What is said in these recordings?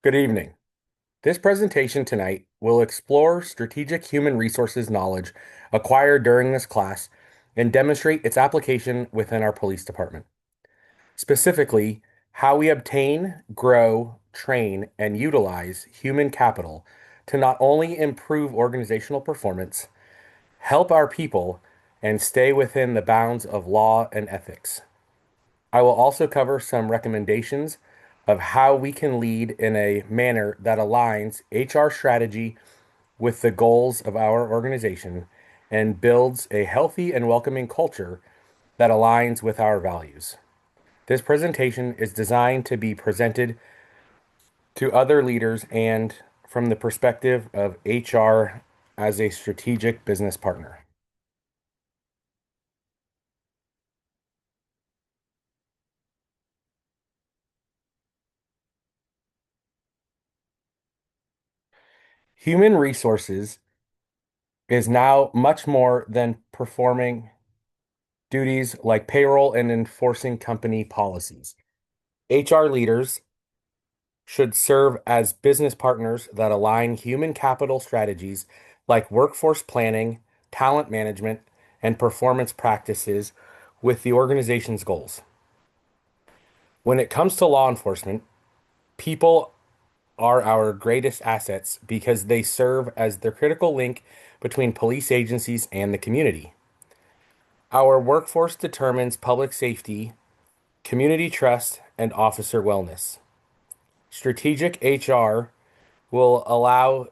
Good evening. This presentation tonight will explore strategic human resources knowledge acquired during this class and demonstrate its application within our police department. Specifically, how we obtain, grow, train, and utilize human capital to not only improve organizational performance, help our people, and stay within the bounds of law and ethics. I will also cover some recommendations of how we can lead in a manner that aligns HR strategy with the goals of our organization and builds a healthy and welcoming culture that aligns with our values. This presentation is designed to be presented to other leaders and from the perspective of HR as a strategic business partner. Human resources is now much more than performing duties like payroll and enforcing company policies. HR leaders should serve as business partners that align human capital strategies like workforce planning, talent management, and performance practices with the organization's goals. When it comes to law enforcement, people are our greatest assets because they serve as the critical link between police agencies and the community. Our workforce determines public safety, community trust, and officer wellness. Strategic HR will allow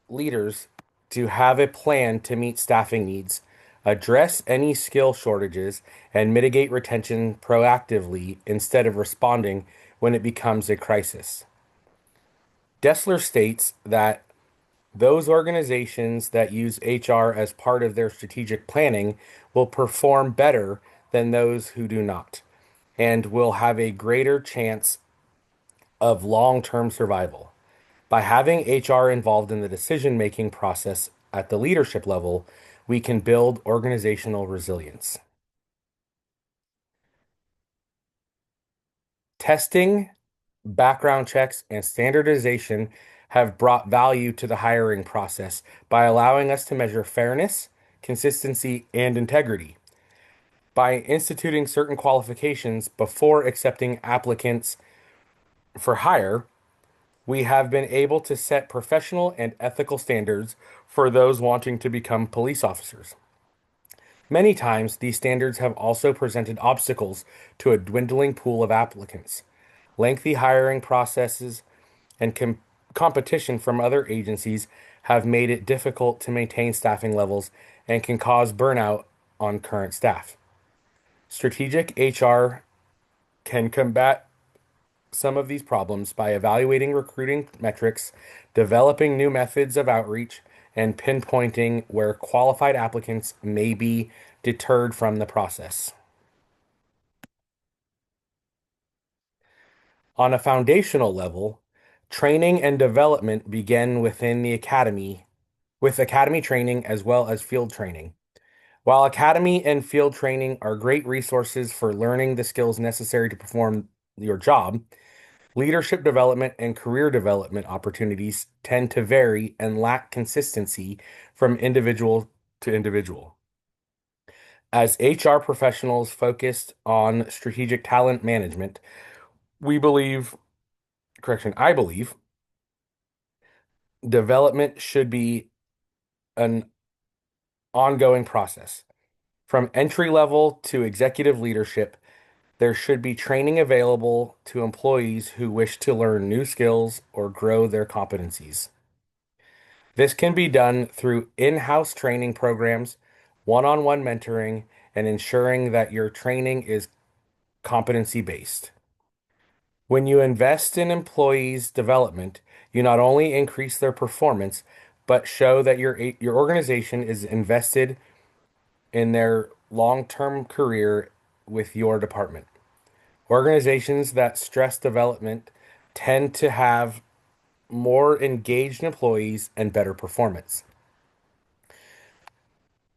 leaders to have a plan to meet staffing needs, address any skill shortages, and mitigate retention proactively instead of responding when it becomes a crisis. Dessler states that those organizations that use HR as part of their strategic planning will perform better than those who do not, and will have a greater chance of long-term survival. By having HR involved in the decision-making process at the leadership level, we can build organizational resilience. Testing, background checks, and standardization have brought value to the hiring process by allowing us to measure fairness, consistency, and integrity. By instituting certain qualifications before accepting applicants for hire, we have been able to set professional and ethical standards for those wanting to become police officers. Many times, these standards have also presented obstacles to a dwindling pool of applicants. Lengthy hiring processes and competition from other agencies have made it difficult to maintain staffing levels and can cause burnout on current staff. Strategic HR can combat some of these problems by evaluating recruiting metrics, developing new methods of outreach, and pinpointing where qualified applicants may be deterred from the process. On a foundational level, training and development begin within the academy, with academy training as well as field training. While academy and field training are great resources for learning the skills necessary to perform your job, leadership development and career development opportunities tend to vary and lack consistency from individual to individual. As HR professionals focused on strategic talent management, we believe, I believe, development should be an ongoing process. From entry level to executive leadership, there should be training available to employees who wish to learn new skills or grow their competencies. This can be done through in-house training programs, one-on-one mentoring, and ensuring that your training is competency-based. When you invest in employees' development, you not only increase their performance, but show that your organization is invested in their long-term career with your department. Organizations that stress development tend to have more engaged employees and better performance.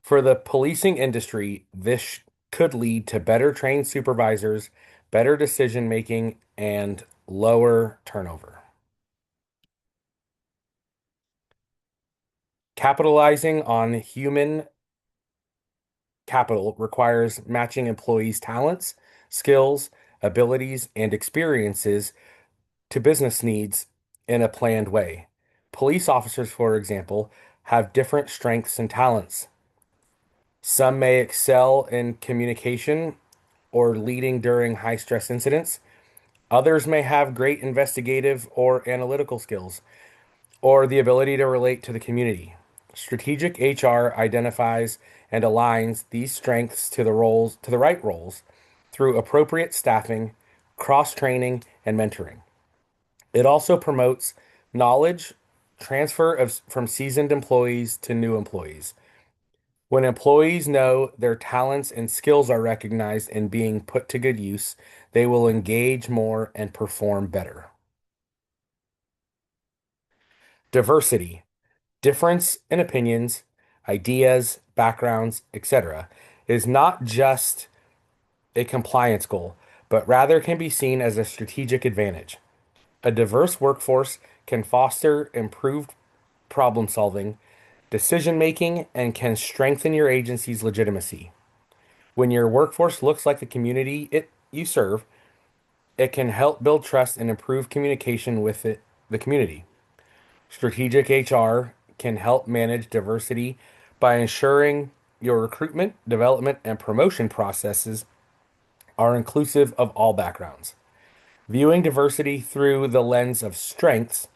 For the policing industry, this could lead to better trained supervisors, better decision making, and lower turnover. Capitalizing on human capital requires matching employees' talents, skills, abilities, and experiences to business needs in a planned way. Police officers, for example, have different strengths and talents. Some may excel in communication or leading during high stress incidents. Others may have great investigative or analytical skills or the ability to relate to the community. Strategic HR identifies and aligns these strengths to the right roles through appropriate staffing, cross-training, and mentoring. It also promotes knowledge transfer from seasoned employees to new employees. When employees know their talents and skills are recognized and being put to good use, they will engage more and perform better. Diversity, difference in opinions, ideas, backgrounds, etc., is not just a compliance goal, but rather can be seen as a strategic advantage. A diverse workforce can foster improved problem solving, decision making, and can strengthen your agency's legitimacy. When your workforce looks like the community you serve, it can help build trust and improve communication with the community. Strategic HR can help manage diversity by ensuring your recruitment, development, and promotion processes are inclusive of all backgrounds. Viewing diversity through the lens of strengths,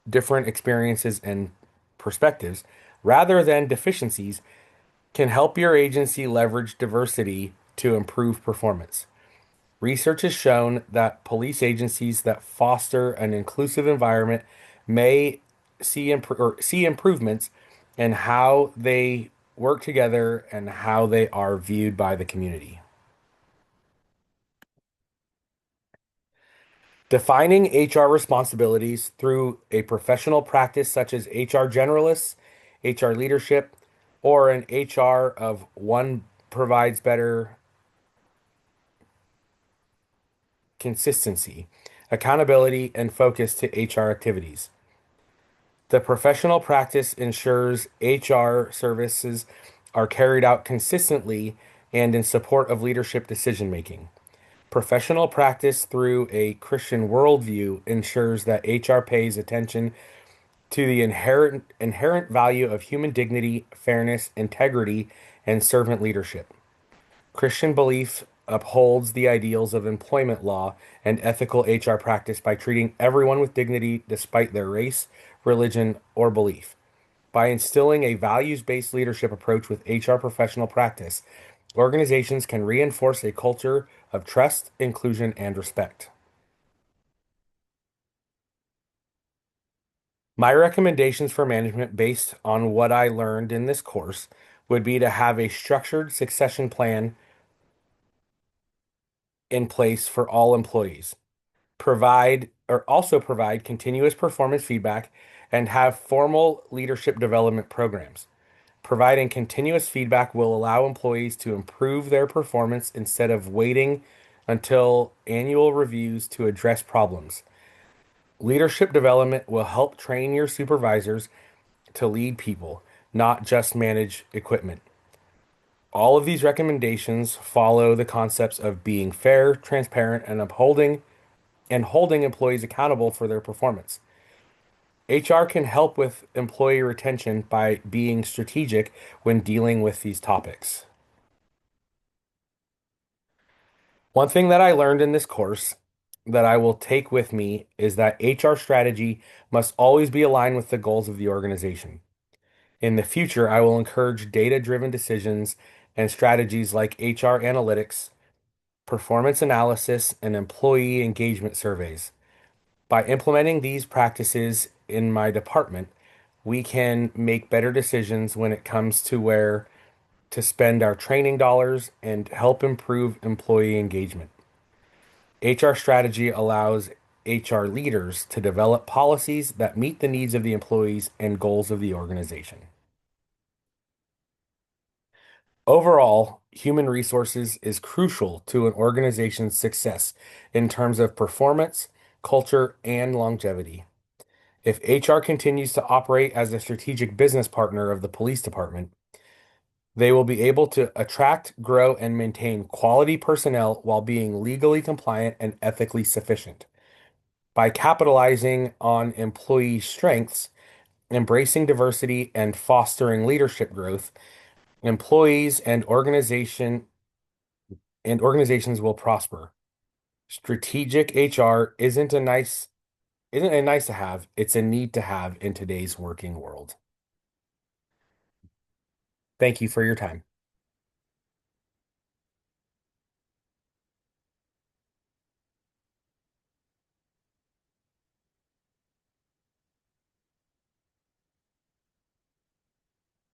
different experiences, and perspectives, rather than deficiencies, can help your agency leverage diversity to improve performance. Research has shown that police agencies that foster an inclusive environment may see improvements in how they work together and how they are viewed by the community. Defining HR responsibilities through a professional practice such as HR generalists, HR leadership, or an HR of one provides better consistency, accountability, and focus to HR activities. The professional practice ensures HR services are carried out consistently and in support of leadership decision making. Professional practice through a Christian worldview ensures that HR pays attention to the inherent value of human dignity, fairness, integrity, and servant leadership. Christian belief upholds the ideals of employment law and ethical HR practice by treating everyone with dignity despite their race, religion, or belief. By instilling a values-based leadership approach with HR professional practice, organizations can reinforce a culture of trust, inclusion, and respect. My recommendations for management based on what I learned in this course would be to have a structured succession plan in place for all employees. Provide continuous performance feedback and have formal leadership development programs. Providing continuous feedback will allow employees to improve their performance instead of waiting until annual reviews to address problems. Leadership development will help train your supervisors to lead people, not just manage equipment. All of these recommendations follow the concepts of being fair, transparent, and holding employees accountable for their performance. HR can help with employee retention by being strategic when dealing with these topics. One thing that I learned in this course that I will take with me is that HR strategy must always be aligned with the goals of the organization. In the future, I will encourage data-driven decisions and strategies like HR analytics, performance analysis, and employee engagement surveys. By implementing these practices in my department, we can make better decisions when it comes to where to spend our training dollars and help improve employee engagement. HR strategy allows HR leaders to develop policies that meet the needs of the employees and goals of the organization. Overall, human resources is crucial to an organization's success in terms of performance, culture, and longevity. If HR continues to operate as a strategic business partner of the police department, they will be able to attract, grow, and maintain quality personnel while being legally compliant and ethically sufficient. By capitalizing on employee strengths, embracing diversity, and fostering leadership growth, employees and organizations will prosper. Strategic HR isn't a nice to have, it's a need to have in today's working world. Thank you for your time.